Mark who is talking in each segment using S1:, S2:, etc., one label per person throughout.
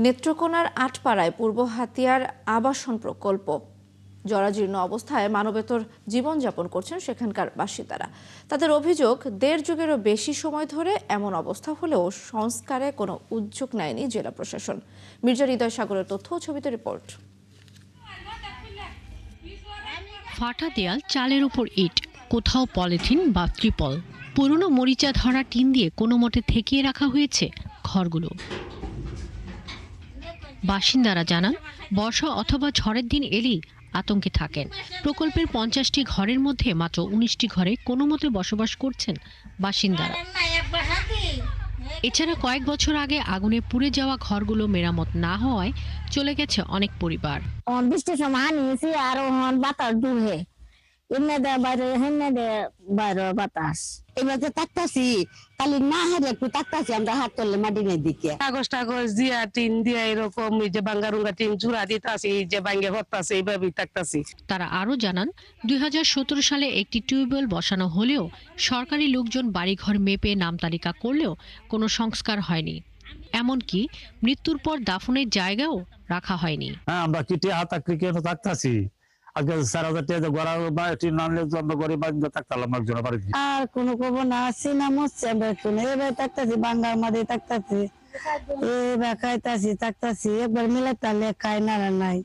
S1: নেত্রকোনার আটপাড়ায় পূর্ব হাতিয়ার আবাসন প্রকল্প জরাজীর্ণ অবস্থায় মানবেতর জীবনযাপন করছেন সেখানকার বাসিন্দারা। তাদের অভিযোগ, দেড় যুগেরও বেশি সময় ধরে এমন অবস্থা হলেও সংস্কারে কোনো উদ্যোগ নেয়নি জেলা প্রশাসন। মির্জা হৃদয় সাগরের তথ্য ও ছবিতে রিপোর্ট।
S2: ফাটা দেয়াল, চালের উপর ইট, কোথাও পলিথিন বা ত্রিপল, পুরনো মরিচা ধরা টিন দিয়ে কোনো মতে ঠেকিয়ে রাখা হয়েছে ঘরগুলো। বাসিন্দারা জানান, বর্ষা অথবা ঝড়ের দিন এলেই আতঙ্কে থাকেন। প্রকল্পের 50টি ঘরের মধ্যে মাত্র 19টি ঘরে কোনো মতে বসবাস করছেন বাসিন্দারা। এছাড়া কয়েক বছর আগে আগুনে পুড়ে যাওয়া ঘরগুলো মেরামত না হওয়ায় চলে গেছে অনেক পরিবার।
S3: বৃষ্টির সময় নিয়েছি আর বাতাস ডুবে এমনি দেয় বাইরে হেমনে দেয় বাইরে বাতাস। এবার যে তাকতাছি খালি না হারে একটু তাকতাছি আমরা হাত তুললে মাটিনের দিকে।
S4: কাগজ টাগজ দিয়া টিন দিয়া এরকম এই যে বাঙ্গারুঙ্গা টিন চূড়া দিতাছি, এই যে ভাঙ্গে হতাছে, এইভাবেই তাকতাছি।
S2: তারা আরও জানান, 2017 সালে একটি টিউবওয়েল বসানো হলেও সরকারি লোকজন বাড়িঘর মেপে নাম তালিকা করলেও কোনো সংস্কার হয়নি। এমনকি মৃত্যুর পর দাফনের জায়গাও রাখা হয়নি।
S5: আমরা কিটে হাত ক্রিকেট থাকতাছি আজকে 4,000 টাকা গড়া বা টিন নামলে জন্ম করে বাড়িতে থাকতাম একজন বাড়ি।
S3: আর কোনো খবর না আসছি না মরছে এবার থাকতাছি বাঙ্গার মাঝে থাকতাছি এবার খাইতাছি থাকতাছি একবার মিলে তাহলে খাই না নাই।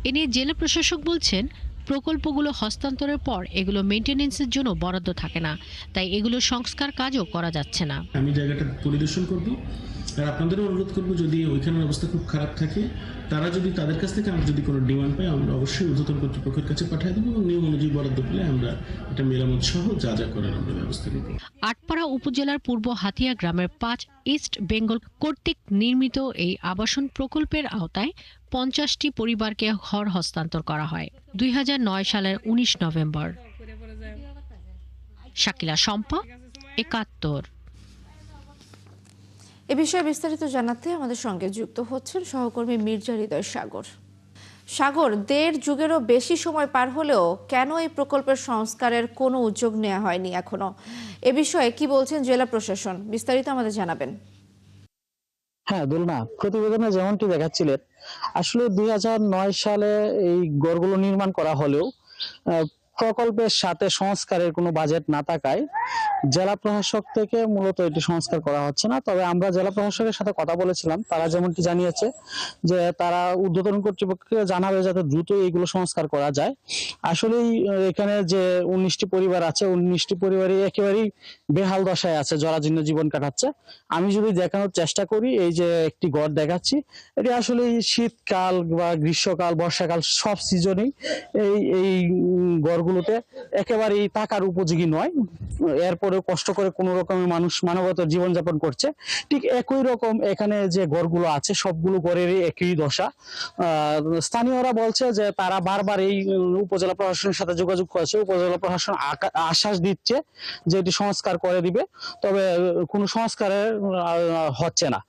S2: এ নিয়ে জেলা প্রশাসক বলছেন, প্রকল্পগুলো হস্তান্তরের পর এগুলো মেইনটেনেন্সের জন্য বরাদ্দ থাকে না, তাই এগুলো সংস্কার কাজও করা যাচ্ছে না।
S6: আমি জায়গাটা পরিদর্শন করব আর আপনাদেরও অনুরোধ করব, যদি ওইখানের অবস্থা খুব খারাপ থাকে তারা যদি তাদের কাছ থেকে আমরা যদি কোনো ডিমান্ড পাই আমরা অবশ্যই ঊর্ধ্বতন কর্তৃপক্ষের কাছে পাঠিয়ে দেবো এবং নিয়ম অনুযায়ী বরাদ্দ পেলে আমরা এটা মেরামত সহ যা যা করার আমরা ব্যবস্থা নেব।
S2: আটপাড়া উপজেলার পূর্ব হাতিয়া গ্রামের 5 ইস্ট বেঙ্গল কর্তৃক নির্মিত এই আবাসন প্রকল্পের আওতায় 50টি পরিবারকে ঘর হস্তান্তর করা হয় 2009 সালের 19 নভেম্বর। শাকিলা শম্পা, 71।
S1: এ বিষয়ে বিস্তারিত জানাতে আমাদের সঙ্গে যুক্ত হচ্ছেন সহকর্মী মির্জা হৃদয় সাগর। দেড় যুগেরও বেশি সময় পার হলেও কেন এই প্রকল্পের সংস্কারের কোনো উদ্যোগ নেওয়া হয়নি এখনো? এ বিষয়ে কি বলছেন জেলা প্রশাসন? বিস্তারিত আমাদের জানাবেন।
S7: হ্যাঁ দুলনা, প্রতিবেদনে যেমনটি দেখাচ্ছিলেন, আসলে 2009 সালে এই ঘরগুলো নির্মাণ করা হলেও প্রকল্পের সাথে সংস্কারের কোনো বাজেট না থাকায় জেলা প্রশাসক থেকে মূলত এটি সংস্কার করা হচ্ছে না। তবে আমরা জেলা প্রশাসকের সাথে কথা বলেছিলাম, তারা যেমনটি জানিয়েছে যে তারা ঊর্ধ্বতন কর্তৃপক্ষকে জানাবে যাতে দ্রুত এইগুলো সংস্কার করা যায়। আসলেই এখানে যে 19টি পরিবার আছে, 19টি পরিবারই একেবারেই বেহাল দশায় আছে, জরাজীর্ণ জীবন কাটাচ্ছে। আমি যদি দেখানোর চেষ্টা করি, এই যে একটি ঘর দেখাচ্ছি, এটি আসলে শীতকাল বা গ্রীষ্মকাল, বর্ষাকাল সব সিজনেই এই ঘরগুলোতে একেবারেই থাকার উপযোগী নয়। এরপরেও কষ্ট করে কোনো রকমের মানুষ মানবতার জীবনযাপন করছে। ঠিক একই রকম এখানে যে ঘরগুলো আছে সবগুলো ঘরেরই একই দশা। স্থানীয়রা বলছে যে তারা বারবার এই উপজেলা প্রশাসনের সাথে যোগাযোগ করেছে, উপজেলা প্রশাসন আশ্বাস দিচ্ছে যে এটি সংস্কার করে দিবে, তবে কোনো সংস্কারের হচ্ছে না।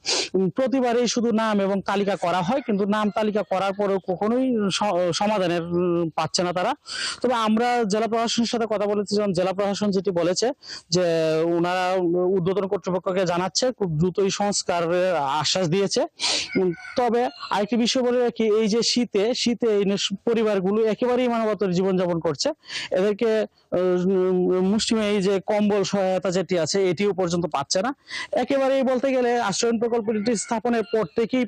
S7: প্রতিবারই শুধু নাম এবং তালিকা করা হয়, কিন্তু নাম তালিকা করার পরেও কখনোই সমাধানের পাচ্ছে না তারা। তবে আমরা জেলা প্রশাসনের সাথে কথা বলেছি, যেমন জেলা প্রশাসন যেটি বলেছে যে ওনারা ঊর্ধ্বতন কর্তৃপক্ষকে জানাচ্ছে, খুব দ্রুতই সংস্কারের আশ্বাস দিয়েছে। তবে আরেকটি বিষয় বলে রাখি, এই যে শীতে এই পরিবারগুলো একেবারেই মানবতার জীবনযাপন করছে, এদেরকে মুষ্টিমে এই যে কম্বল সহায়তা যেটি আছে এটিও পর্যন্ত পাচ্ছে না। একেবারেই বলতে গেলে আশ্রয়ণ প্রকল্পটি স্থাপনের পর থেকেই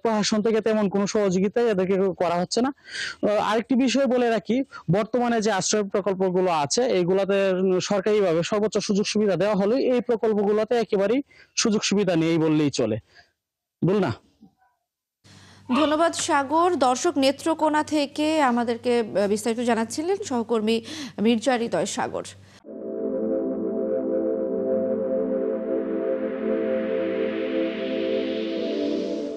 S7: প্রশাসন থেকে তেমন কোনো সহযোগিতা এদেরকে করা হচ্ছে না। আরেকটি বিষয় বলে রাখি, বর্তমানে যে আশ্রয় প্রকল্পগুলো আছে এইগুলোতে সরকারিভাবে সর্বোচ্চ সুযোগ সুবিধা দেওয়া হলে এই প্রকল্পগুলোতে একেবারেই সুযোগ সুবিধা নেই বললেই চলে। বলনা।
S1: ধন্যবাদ সাগর। দর্শক, নেত্রকোনা থেকে আমাদেরকে বিস্তারিত জানাচ্ছিলেন সহকর্মী মির্জা হৃদয় সাগর।